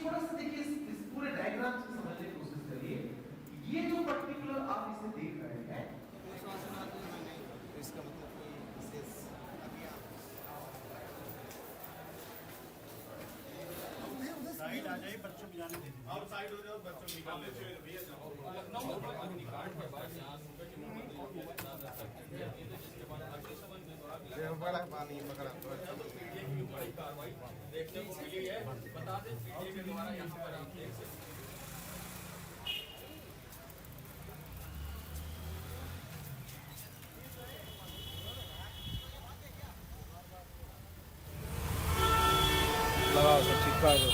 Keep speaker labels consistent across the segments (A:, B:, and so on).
A: थोड़ा सा देखिए इस पूरे डायग्राम से समझने की कोशिश करिए। ये जो पर्टिकुलर आप इसे देख रहे हैं
B: इसका मतलब कि विशेष
C: साइड आ जाइए, बच्चों को जाने दीजिए। आप साइड हो जाओ, बच्चों को निकाल लेते हैं।
B: बड़ा पानी पकड़ा लगाओ सब चिपका दो।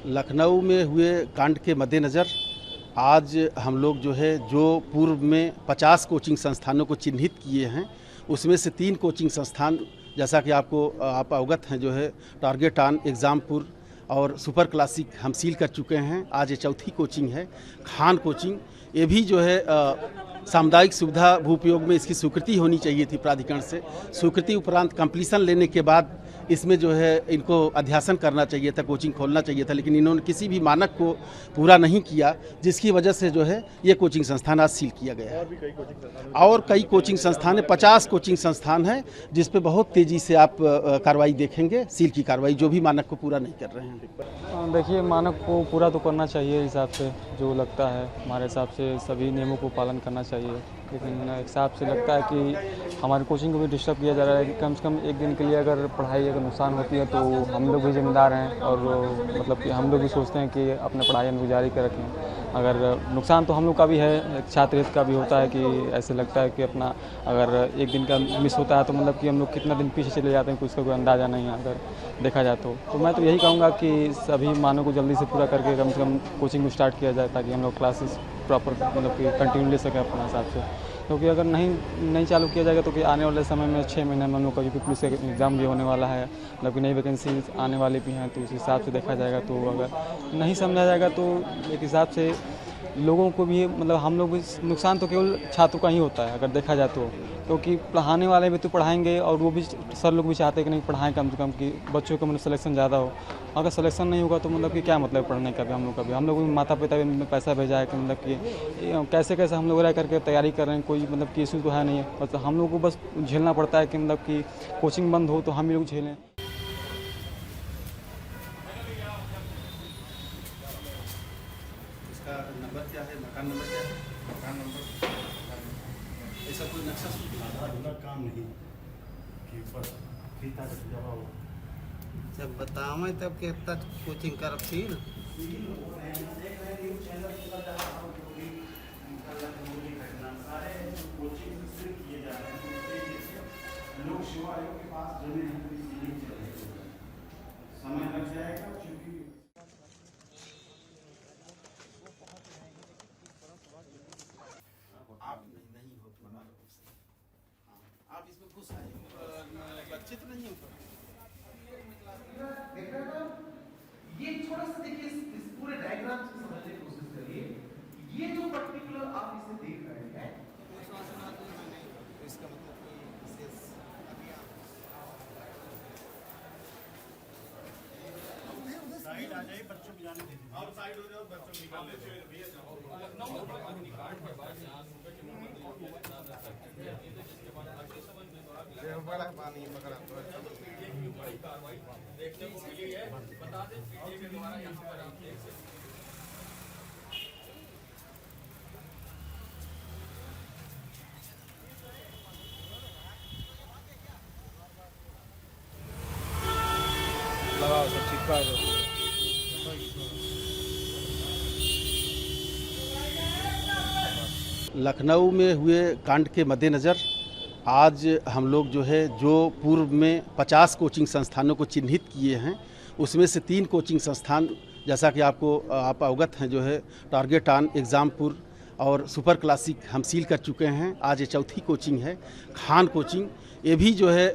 D: लखनऊ में हुए कांड के मद्देनज़र आज हम लोग जो है जो पूर्व में 50 कोचिंग संस्थानों को चिन्हित किए हैं उसमें से 3 कोचिंग संस्थान जैसा कि आप अवगत हैं जो है टारगेट ऑन एग्ज़ामपुर और सुपर क्लासिक हम सील कर चुके हैं। आज ये चौथी कोचिंग है खान कोचिंग। ये भी जो है सामुदायिक सुविधा भूपयोग में इसकी स्वीकृति होनी चाहिए थी प्राधिकरण से। स्वीकृति उपरांत कंप्लीसन लेने के बाद इसमें जो है इनको अध्यासन करना चाहिए था, कोचिंग खोलना चाहिए था, लेकिन इन्होंने किसी भी मानक को पूरा नहीं किया, जिसकी वजह से जो है ये कोचिंग संस्थान आज सील किया गया है। और कई कोचिंग संस्थान है, 50 कोचिंग संस्थान है, जिस पे बहुत तेज़ी से आप कार्रवाई देखेंगे, सील की कार्रवाई, जो भी मानक को पूरा नहीं कर रहे हैं।
E: देखिए, मानक को पूरा तो करना चाहिए हिसाब से, जो लगता है हमारे हिसाब से सभी नियमों को पालन करना चाहिए, लेकिन एक हिसाब से लगता है कि हमारी कोचिंग को भी डिस्टर्ब किया जा रहा है कि कम से कम एक दिन के लिए अगर पढ़ाई अगर नुकसान होती है तो हम लोग भी जिम्मेदार हैं, और मतलब कि हम लोग भी सोचते हैं कि अपने पढ़ाई हम जारी कर रखें। अगर नुकसान तो हम लोग का भी है, छात्र हित का भी होता है कि ऐसे लगता है कि अपना अगर एक दिन का मिस होता है तो मतलब कि हम लोग कितना दिन पीछे चले जाते हैं, कुछ का कोई अंदाज़ा नहीं है अगर देखा जाए तो मैं तो यही कहूँगा कि सभी मानों को जल्दी से पूरा करके कम से कम कोचिंग को स्टार्ट किया जाए, ताकि हम लोग क्लासेस प्रॉपर मतलब कि कंटिन्यू ले सकें अपने हिसाब से। क्योंकि अगर नहीं चालू किया जाएगा तो कि आने वाले समय में 6 महीने में हम लोग का यूपी पुलिस का एग्ज़ाम भी होने वाला है, मतलब कि नई वैकेंसी आने वाली भी हैं, तो उस हिसाब से देखा जाएगा। तो अगर नहीं समझा जाएगा तो एक हिसाब से लोगों को भी मतलब हम लोग भी नुकसान तो केवल छात्रों का ही होता है अगर देखा जाए तो, क्योंकि पढ़ाने वाले भी तो पढ़ाएंगे और वो भी सर लोग भी चाहते हैं कि नहीं पढ़ाएं कम से कम, कि बच्चों का मतलब सिलेक्शन ज़्यादा हो। अगर सिलेक्शन नहीं होगा तो मतलब कि क्या मतलब पढ़ने का भी हम लोग भी माता पिता भी पैसा भेजा है कि मतलब कि कैसे कैसे हम लोग रह करके तैयारी कर रहे हैं, कोई मतलब कि इशू तो है नहीं है, बस हम लोग को बस झेलना पड़ता है कि मतलब कि कोचिंग बंद हो तो हम लोग झेलें।
D: इसका नंबर क्या है, मकान नंबर क्या है?
C: मकान नंबर
D: ऐसा कोई नक्शा
C: आधा काम नहीं कि बस फीता का जवाब हो।
B: जब बतावे तब के तक कोचिंग करब सील
C: लोग शिव आयोग के पास जमीन है, समय लग जाएगा क्योंकि
D: आप नहीं हो तुम्हारा आप इसमें घुस आए, बच्चे तो नहीं हो।
A: देख रहे हैं ना? ये थोड़ा सा देखिए इस पूरे डायग्राम से समझने की कोशिश करिए। ये जो पर्टिकुलर आप इसे देख रहे हैं
B: इसका मतलब कि विशेष
C: साइड आ जाइए, बच्चों को जाने दीजिए। आप साइड हो जाओ, बच्चों को निकाल लेते हैं।
B: बड़ा पानी पकड़ा लगाओ सब चिपका दो।
D: लखनऊ में हुए कांड के मद्देनज़र आज हम लोग जो है जो पूर्व में 50 कोचिंग संस्थानों को चिन्हित किए हैं उसमें से 3 कोचिंग संस्थान जैसा कि आप अवगत हैं जो है टारगेट ऑन एग्ज़ामपुर और सुपर क्लासिक हम सील कर चुके हैं। आज ये चौथी कोचिंग है खान कोचिंग। ये भी जो है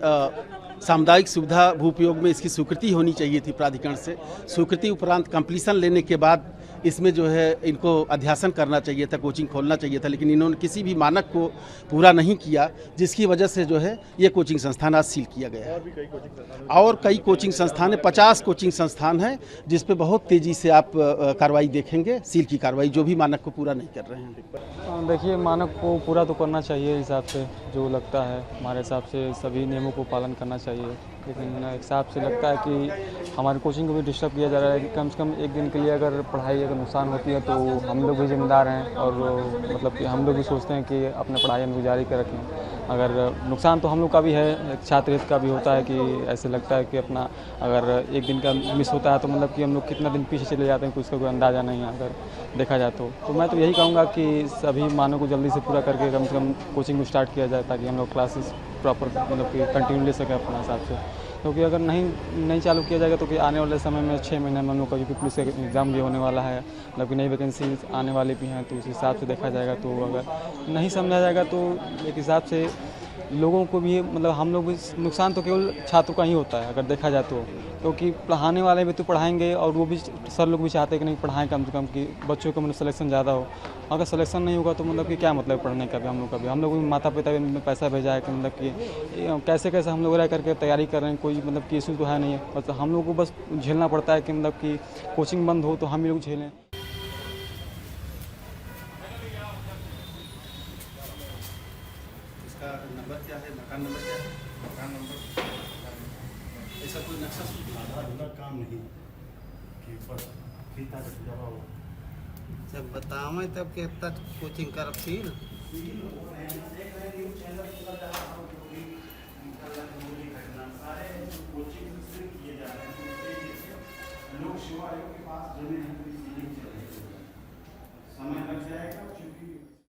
D: सामुदायिक सुविधा भूपयोग में इसकी स्वीकृति होनी चाहिए थी प्राधिकरण से। स्वीकृति उपरांत कंप्लीसन लेने के बाद इसमें जो है इनको अध्यासन करना चाहिए था, कोचिंग खोलना चाहिए था, लेकिन इन्होंने किसी भी मानक को पूरा नहीं किया, जिसकी वजह से जो है ये कोचिंग संस्थान आज सील किया गया है। और कई कोचिंग संस्थान है, 50 कोचिंग संस्थान है, जिस पे बहुत तेज़ी से आप कार्रवाई देखेंगे, सील की कार्रवाई, जो भी मानक को पूरा नहीं कर रहे हैं।
E: देखिए, मानक को पूरा तो करना चाहिए हिसाब से जो लगता है, हमारे हिसाब से सभी नियमों को पालन करना चाहिए, लेकिन एक हिसाब से लगता है कि हमारी कोचिंग को भी डिस्टर्ब किया जा रहा है कि कम से कम एक दिन के लिए अगर पढ़ाई अगर नुकसान होती है तो हम लोग भी जिम्मेदार हैं, और मतलब कि हम लोग भी सोचते हैं कि अपने पढ़ाई हम जारी कर रखें। अगर नुकसान तो हम लोग का भी है, एक छात्र हित का भी होता है कि ऐसे लगता है कि अपना अगर एक दिन का मिस होता है तो मतलब कि हम लोग कितना दिन पीछे चले जाते हैं, कुछ का कोई अंदाज़ा नहीं है अगर देखा जाए तो मैं तो यही कहूँगा कि सभी मानों को जल्दी से पूरा करके कम से कम कोचिंग को स्टार्ट किया जाए, ताकि हम लोग क्लासेस प्रॉपर मतलब कि कंटिन्यू ले सकें अपने हिसाब से। क्योंकि अगर नहीं चालू किया जाएगा तो कि आने वाले समय में 6 महीने में हम लोग का यूपी पुलिस का एग्ज़ाम भी होने वाला है, मतलब कि नई वैकेंसी आने वाली भी हैं, तो उस हिसाब से देखा जाएगा। तो अगर नहीं समझा जाएगा तो एक हिसाब से लोगों को भी मतलब हम लोग भी नुकसान तो केवल छात्रों का ही होता है अगर देखा जाए तो, क्योंकि पढ़ाने वाले भी तो पढ़ाएंगे और वो भी सर लोग भी चाहते हैं कि नहीं पढ़ाएं कम से कम कि बच्चों का मतलब सिलेक्शन ज़्यादा हो। अगर सिलेक्शन नहीं होगा तो मतलब कि क्या मतलब पढ़ने का भी हम लोग भी माता पिता भी पैसा भेजा है कि मतलब कि कैसे कैसे हम लोग रह करके तैयारी कर रहे हैं, कोई मतलब कि इशू तो है नहीं है, बस हम लोग को बस झेलना पड़ता है कि मतलब कि कोचिंग बंद हो तो हम लोग झेलें।
D: इसका नंबर क्या है, मकान नंबर क्या है?
C: मकान नंबर
D: ऐसा कोई नक्शा
C: आधा काम नहीं कि बस फीता जमा हो।
B: जब बतावे तब के इतना कोचिंग कर सील
C: लोग शिव आयोग के पास जमीन है,